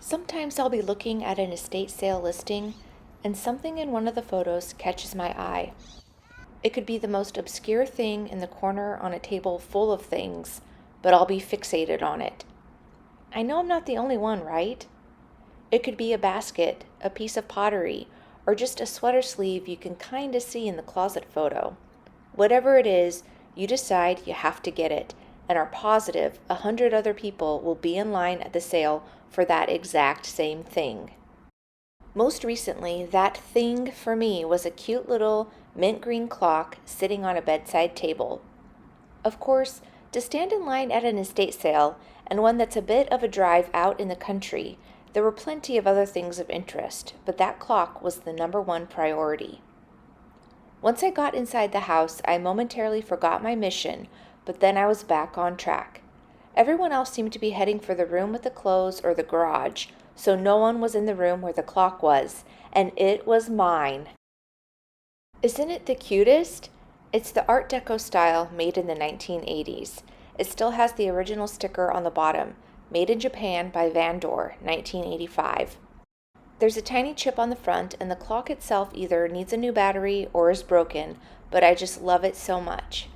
Sometimes I'll be looking at an estate sale listing and something in one of the photos catches my eye. It could be the most obscure thing in the corner on a table full of things, but I'll be fixated on it. I know I'm not the only one, right? It could be a basket, a piece of pottery, or just a sweater sleeve you can kinda see in the closet photo. Whatever it is, you decide you have to get it, and are positive 100 other people will be in line at the sale for that exact same thing. Most recently, that thing for me was a cute little mint green clock sitting on a bedside table. Of course, to stand in line at an estate sale, and one that's a bit of a drive out in the country, there were plenty of other things of interest, but that clock was the number one priority. Once I got inside the house, I momentarily forgot my mission, but then I was back on track. Everyone else seemed to be heading for the room with the clothes or the garage, so no one was in the room where the clock was, and it was mine. Isn't it the cutest? It's the Art Deco style made in the 1980s. It still has the original sticker on the bottom, made in Japan by Vandor, 1985. There's a tiny chip on the front, and the clock itself either needs a new battery or is broken, but I just love it so much.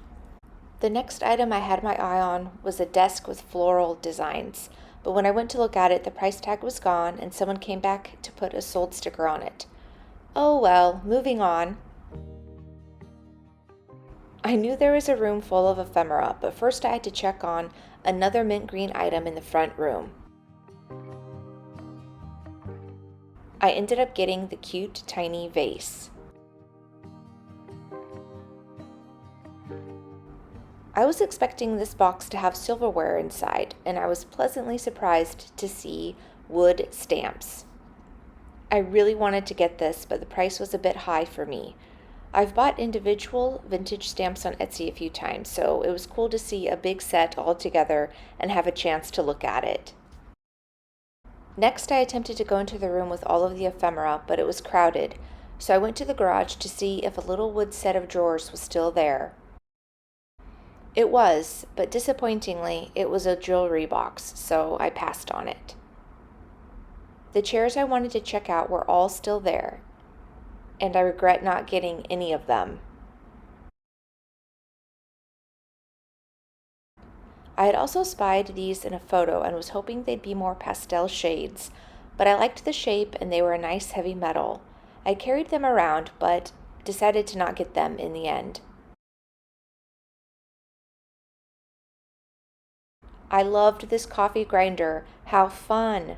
The next item I had my eye on was a desk with floral designs, but when I went to look at it, the price tag was gone and someone came back to put a sold sticker on it. Oh well, moving on. I knew there was a room full of ephemera, but first I had to check on another mint green item in the front room. I ended up getting the cute tiny vase. I was expecting this box to have silverware inside, and I was pleasantly surprised to see wood stamps. I really wanted to get this, but the price was a bit high for me. I've bought individual vintage stamps on Etsy a few times, so it was cool to see a big set all together and have a chance to look at it. Next, I attempted to go into the room with all of the ephemera, but it was crowded, so I went to the garage to see if a little wood set of drawers was still there. It was, but disappointingly, it was a jewelry box, so I passed on it. The chairs I wanted to check out were all still there, and I regret not getting any of them. I had also spied these in a photo and was hoping they'd be more pastel shades, but I liked the shape and they were a nice heavy metal. I carried them around, but decided to not get them in the end. I loved this coffee grinder. How fun!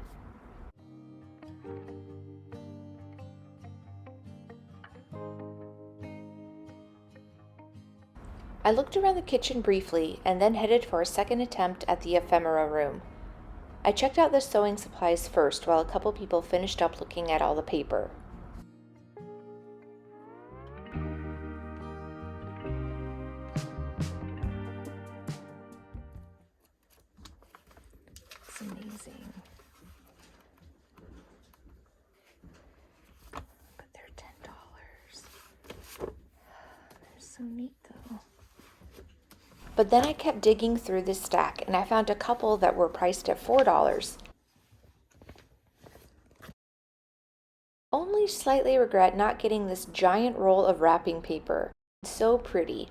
I looked around the kitchen briefly and then headed for a second attempt at the ephemera room. I checked out the sewing supplies first while a couple people finished up looking at all the paper. It's amazing. But they're $10. They're so neat though. But then I kept digging through this stack and I found a couple that were priced at $4. Only slightly regret not getting this giant roll of wrapping paper. It's so pretty.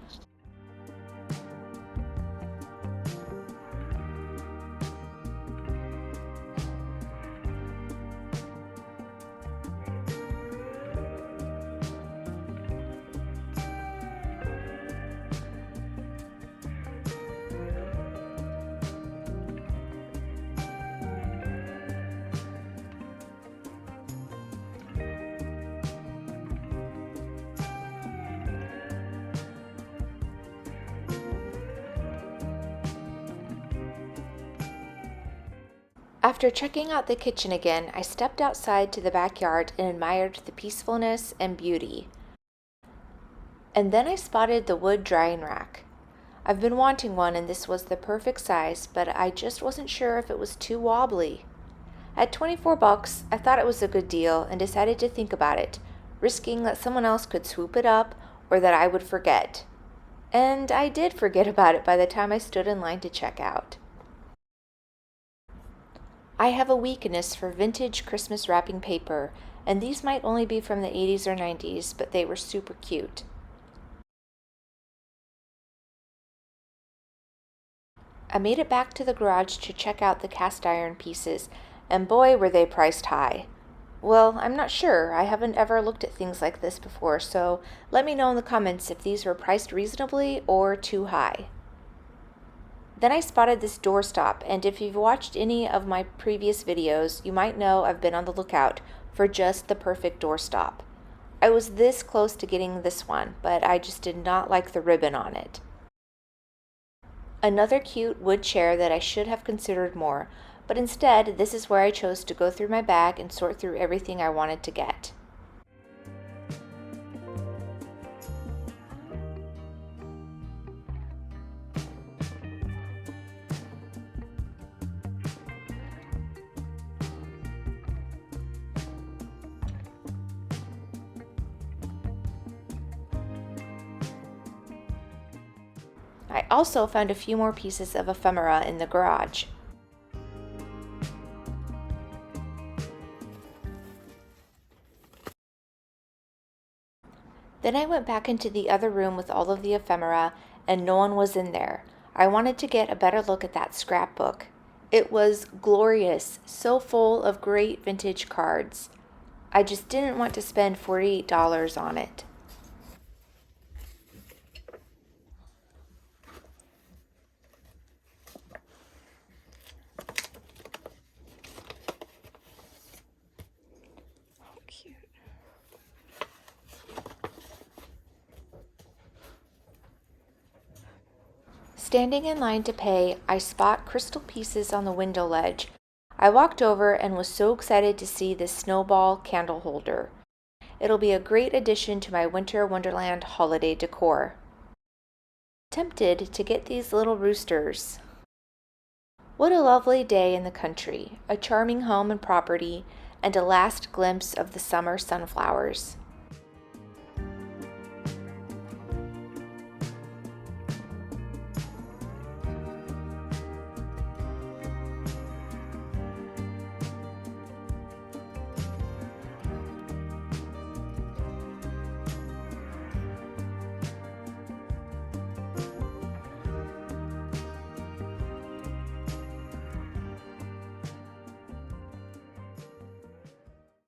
After checking out the kitchen again, I stepped outside to the backyard and admired the peacefulness and beauty. And then I spotted the wood drying rack. I've been wanting one and this was the perfect size, but I just wasn't sure if it was too wobbly. At $24, I thought it was a good deal and decided to think about it, risking that someone else could swoop it up or that I would forget. And I did forget about it by the time I stood in line to check out. I have a weakness for vintage Christmas wrapping paper, and these might only be from the 80s or 90s, but they were super cute. I made it back to the garage to check out the cast iron pieces, and boy were they priced high. Well, I'm not sure. I haven't ever looked at things like this before, so let me know in the comments if these were priced reasonably or too high. Then I spotted this doorstop, and if you've watched any of my previous videos, you might know I've been on the lookout for just the perfect doorstop. I was this close to getting this one, but I just did not like the ribbon on it. Another cute wood chair that I should have considered more, but instead this is where I chose to go through my bag and sort through everything I wanted to get. I also found a few more pieces of ephemera in the garage. Then I went back into the other room with all of the ephemera, and no one was in there. I wanted to get a better look at that scrapbook. It was glorious, so full of great vintage cards. I just didn't want to spend $48 on it. Standing in line to pay, I spot crystal pieces on the window ledge. I walked over and was so excited to see this Snowball candle holder. It'll be a great addition to my Winter Wonderland holiday decor. Tempted to get these little roosters. What a lovely day in the country, a charming home and property, and a last glimpse of the summer sunflowers.